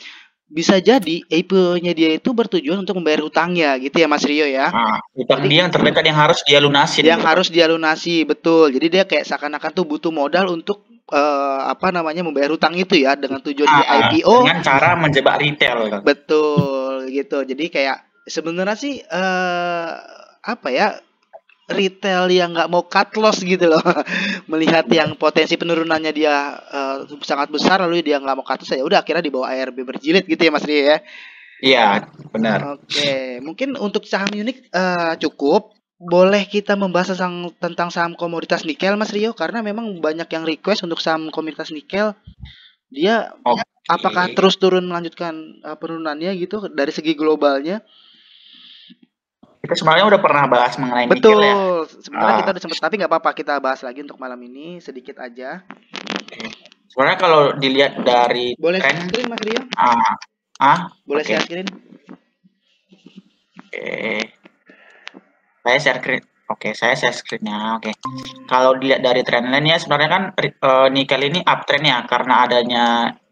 Speaker 1: bisa jadi IPO-nya dia itu bertujuan untuk membayar hutangnya gitu ya Mas Rio ya.
Speaker 2: Hutang dia yang terdekat yang harus dia lunasin.
Speaker 1: Harus dia lunasi, betul. Jadi dia kayak seakan-akan tuh butuh modal untuk membayar hutang itu ya, dengan tujuan di IPO
Speaker 2: dengan cara menjebak retail.
Speaker 1: Betul gitu. Jadi kayak sebenarnya sih retail yang nggak mau cut loss gitu loh. Melihat yang potensi penurunannya dia sangat besar, lalu dia nggak mau cut loss, ya udah akhirnya dibawa ARB berjilid gitu ya Mas Rio ya.
Speaker 2: Iya, benar.
Speaker 1: Oke, mungkin untuk saham unik cukup. Boleh kita membahas tentang saham komoditas nikel Mas Rio, karena memang banyak yang request untuk saham komoditas nikel. Dia apakah terus melanjutkan penurunannya gitu dari segi globalnya?
Speaker 2: kita sebenarnya udah pernah bahas mengenai nikel ya.
Speaker 1: Betul. Sebenarnya
Speaker 2: Ah.
Speaker 1: kita udah sempat, tapi nggak apa-apa, kita bahas lagi untuk malam ini sedikit aja.
Speaker 2: Oke. Sebenarnya kalau dilihat dari
Speaker 1: Boleh
Speaker 2: tren,
Speaker 1: share screen Mas Rio?
Speaker 2: oke.
Speaker 1: Boleh share screen?
Speaker 2: Oke. Saya share screen. Oke, saya share screen-nya. Oke. Kalau dilihat dari trendline ya sebenarnya kan nikel ini uptrend ya karena adanya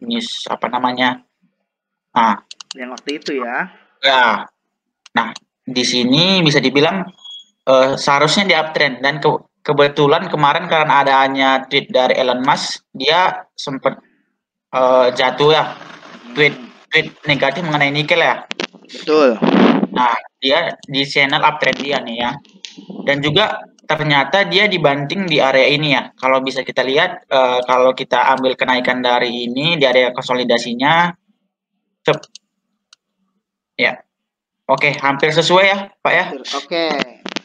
Speaker 2: news apa namanya? Nah,
Speaker 1: Yang waktu itu ya.
Speaker 2: ya. Nah, di sini bisa dibilang seharusnya di uptrend dan kebetulan kemarin karena adanya tweet dari Elon Musk, dia sempat jatuh ya tweet negatif mengenai nikel ya.
Speaker 1: Betul.
Speaker 2: Nah, dia di channel uptrend dia nih ya. Dan juga ternyata dia dibanting di area ini ya. Kalau bisa kita lihat, kalau kita ambil kenaikan dari ini di area konsolidasinya, ya, oke, hampir sesuai ya, Pak ya.
Speaker 1: Oke.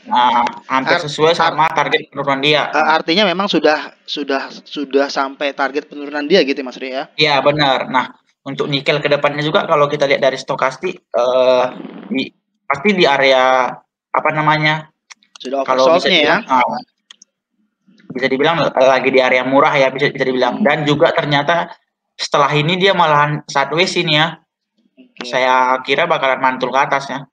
Speaker 2: Nah, hampir sesuai sama target penurunan dia.
Speaker 1: Artinya memang sudah sampai target penurunan dia gitu Mas Rio ya.
Speaker 2: Iya, benar. Nah, untuk nikel ke depannya juga kalau kita lihat dari stokastik pasti di area apa namanya?
Speaker 1: Sudah
Speaker 2: Kalau bisa
Speaker 1: oversold-nya ya.
Speaker 2: dibilang, bisa dibilang lagi di area murah ya, bisa dibilang. Dan juga ternyata setelah ini dia malahan sideways ini ya. Saya kira bakalan mantul ke atas ya.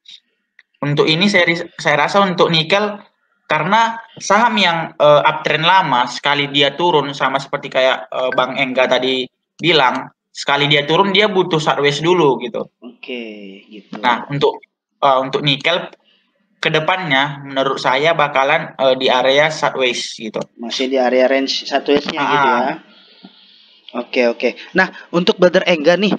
Speaker 2: Untuk ini saya rasa untuk nikel karena saham yang uptrend lama sekali dia turun sama seperti kayak Bang Engga tadi bilang, sekali dia turun dia butuh sideways dulu gitu.
Speaker 1: Oke, gitu.
Speaker 2: Nah, untuk nikel kedepannya menurut saya bakalan di area sideways gitu.
Speaker 1: Masih di area range sideways-nya gitu ya. Oke. Nah, untuk Brother Engga nih,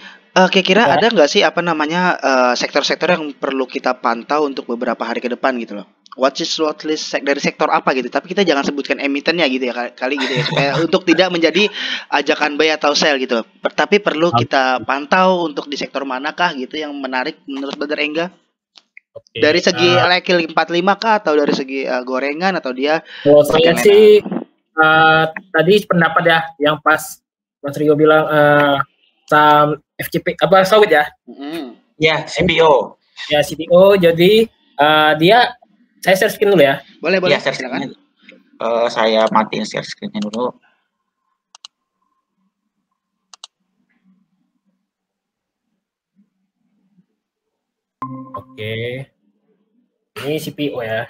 Speaker 1: kira-kira ada nggak sih apa namanya sektor-sektor yang perlu kita pantau untuk beberapa hari ke depan gitu loh? Watch list dari sektor apa gitu? Tapi kita jangan sebutkan emitennya gitu ya kali gitu ya, supaya untuk tidak menjadi ajakan buy atau sell gitu. Tapi perlu kita pantau untuk di sektor manakah gitu yang menarik menurut Brother Engga? Dari segi lekil 45 kah atau dari segi gorengan atau dia?
Speaker 3: Kalau saya sih tadi pendapat ya yang pas Mas Rio bilang saham FCP apa sawit ya?
Speaker 2: Ya, CPO.
Speaker 3: Ya CPO. Jadi dia saya share screen dulu ya.
Speaker 1: Boleh.
Speaker 2: Ya, share screen. Saya matiin share screen-nya dulu.
Speaker 3: Oke. Ini CPO ya.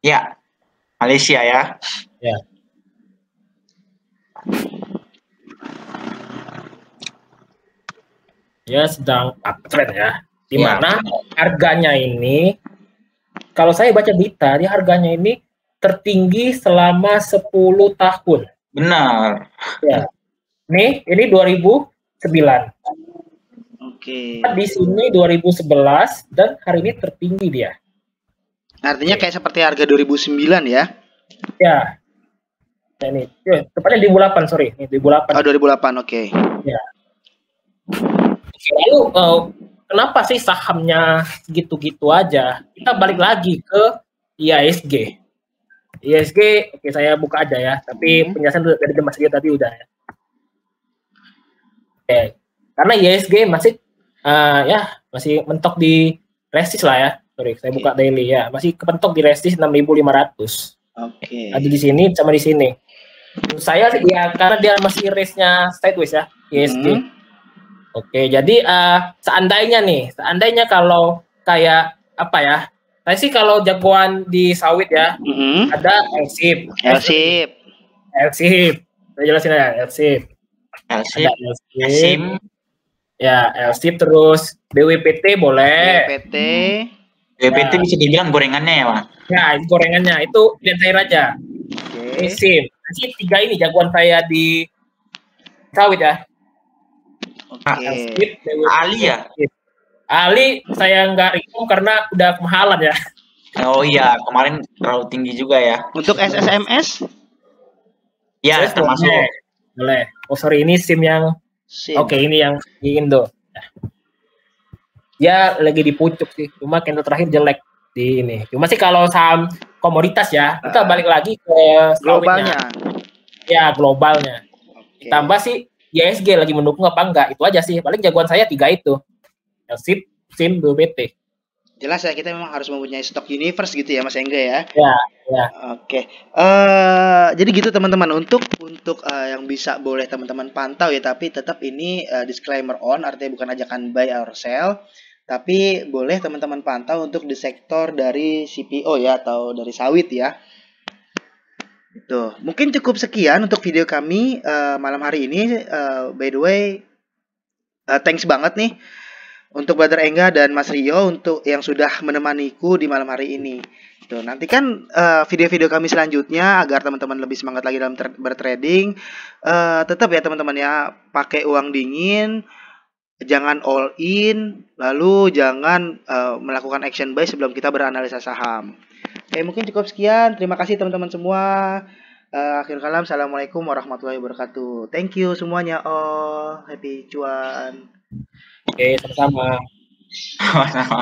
Speaker 2: Ya. Malaysia ya.
Speaker 3: Ya. Ya sedang uptrend ya. Di mana harganya ini kalau saya baca berita, dia harganya ini tertinggi selama 10 tahun.
Speaker 2: Benar.
Speaker 3: Ya. Nih, ini 2009.
Speaker 1: Oke.
Speaker 3: Di sini 2011 dan hari ini tertinggi dia.
Speaker 1: Artinya kayak seperti harga 2009 ya?
Speaker 3: Ya. Nah, ini tepatnya 2008, sorry. Ini 2008.
Speaker 1: Oh, 2008, oke.
Speaker 3: Ya. Lalu kenapa sih sahamnya gitu-gitu aja? Kita balik lagi ke IHSG. IHSG, oke saya buka aja ya. Tapi penjelasan dari Mas Rio tadi udah ya. Oke. Karena IHSG masih masih mentok di resist lah ya. Sorry, saya buka daily ya. Masih kepentok di resist 6.500.
Speaker 1: Oke.
Speaker 3: Ada di sini sama di sini. Saya ya karena dia masih race-nya sideways ya, IHSG. Oke, jadi seandainya kalau kayak apa ya? Saya sih kalau jagoan di sawit ya, ada LSIP. Saya jelasin ya, LSIP. Ya, LSIP terus BWPT boleh.
Speaker 2: BWPT bisa dibilang gorengannya ya, Pak?
Speaker 3: Ya, itu gorengannya itu lihat saya aja. Ini SIM. Nanti 3 ini jagoan saya di sawit ya.
Speaker 2: Ali ya?
Speaker 3: Ali saya nggak rekom karena udah kemahalan ya.
Speaker 2: Oh iya, kemarin terlalu tinggi juga ya.
Speaker 1: Untuk SSMS?
Speaker 2: Ya, termasuk.
Speaker 3: Boleh. Oh sorry, ini SIM yang oke, ini yang di Indo. Ya lagi di pucuk sih, cuma candle terakhir jelek di ini. Cuma sih kalau saham komoditas ya, kita balik lagi ke
Speaker 1: globalnya.
Speaker 3: Ya, globalnya. Tambah sih IHSG lagi mendukung apa enggak, itu aja sih. Paling jagoan saya 3 itu. LSIP, SIM, BWPT.
Speaker 1: Jelas ya, kita memang harus mempunyai stok universe gitu ya Mas Engga ya.
Speaker 3: Ya, ya.
Speaker 1: Oke. Jadi gitu teman-teman, untuk yang bisa boleh teman-teman pantau ya, tapi tetap ini disclaimer on, artinya bukan ajakan buy or sell, tapi boleh teman-teman pantau untuk di sektor dari CPO ya, atau dari sawit ya. Itu. Mungkin cukup sekian untuk video kami malam hari ini. By the way, thanks banget nih untuk Brother Engga dan Mas Rio untuk yang sudah menemaniku di malam hari ini. Tuh, nantikan video-video kami selanjutnya agar teman-teman lebih semangat lagi dalam bertrading. Tetap ya teman-teman ya, pakai uang dingin, jangan all in, lalu jangan melakukan action buy sebelum kita beranalisa saham. Oke, mungkin cukup sekian. Terima kasih teman-teman semua. Akhir kalam, assalamualaikum warahmatullahi wabarakatuh. Thank you semuanya. Happy cuan.
Speaker 3: Oke, sama-sama.
Speaker 2: Sama-sama.